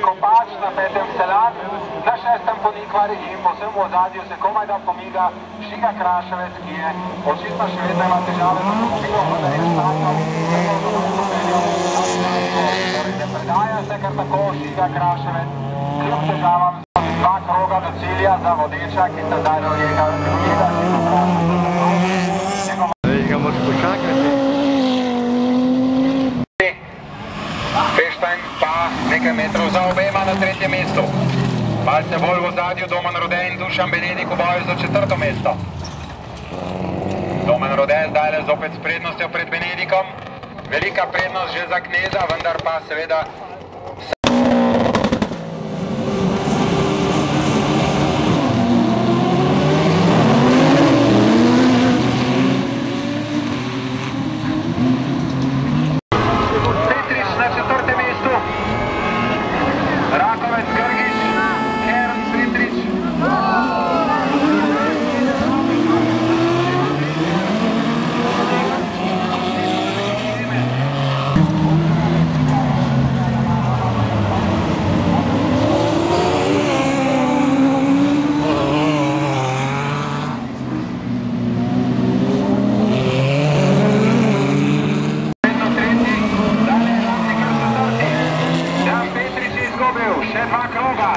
Kopač na 5. Selan, na 6. Ponikvar in povsem v ozadju se komaj da pomiga Žiga Kraševec, ki je očitno še vedno ima težave z avtomobilom, vendar je stavljal ne predaja se kar tako Žiga Kraševec, kljub težavam so 2 kroga do cilja za vodeča, ki se zdaj dojega Žiga Kraševec. Ga moraš počakati. Feštajn pa nekaj metrov za obema na 3. mestu. Malce bolj v ozadju Domen Rode in Dušan Benedik v boju za 4. mesto. Domen Rode zdaj le zopet s prednostjo pred Benedikom. Velika prednost že za Kneza, vendar pa seveda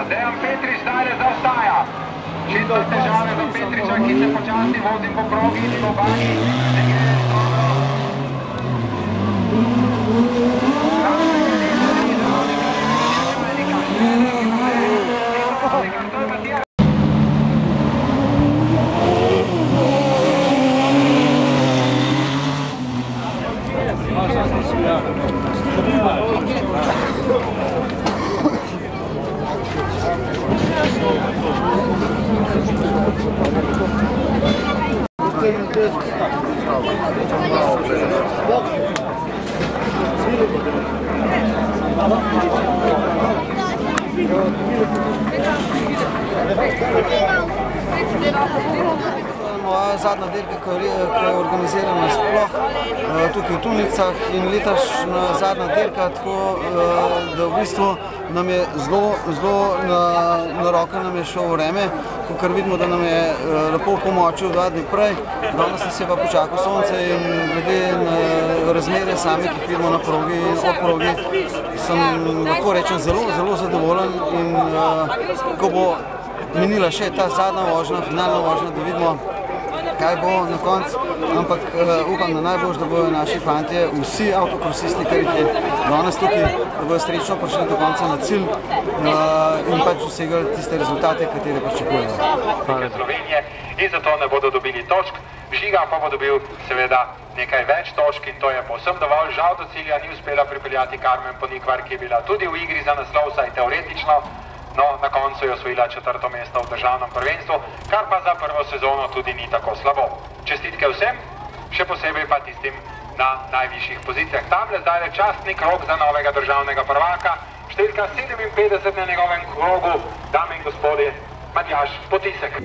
Dejan Petrič zdaj zaostaja. Očitno težave za Petriča, ki se počasi vozi po progi in po bani. Ne gre dobro. Moja zadnja dirka, ki je organizirana sploh tukaj v Tunicah in letošnja zadnja dirka, tako da v bistvu nam je zelo na roke nam je šlo vreme, kakor vidimo, da nam je lepo pomočil 2 dni prej. Danes nas je pa počakal sonce in glede na razmere same, ki jih vidimo na progi in od progi, sem lahko rečem zelo zadovoljen in ko bo minila še ta zadnja vožnja, finalna vožnja, da vidimo, kaj bo na koncu, ampak upam na najboljš, da bojo naši fantje, vsi avtokrosisti, ki jih je danes tukaj, da bojo srečno prišli do konca na cilj in pač dosegali tiste rezultate, katere pričakujejo. Slovenije in zato ne bodo dobili točk, Žiga pa bo dobil seveda nekaj več točk in to je povsem dovolj. Žal do cilja ni uspela pripeljati Karmen Ponikvar, ki je bila tudi v igri za naslov, saj teoretično. No, na koncu je osvojila 4. mesto v državnem prvenstvu, kar pa za prvo sezono tudi ni tako slabo. Čestitke vsem, še posebej pa tistim na najvišjih pozicijah. Tamle zdaj je častni krog za novega državnega prvaka, številka 57 na njegovem krogu, dame in gospodje, Matjaž Potisek.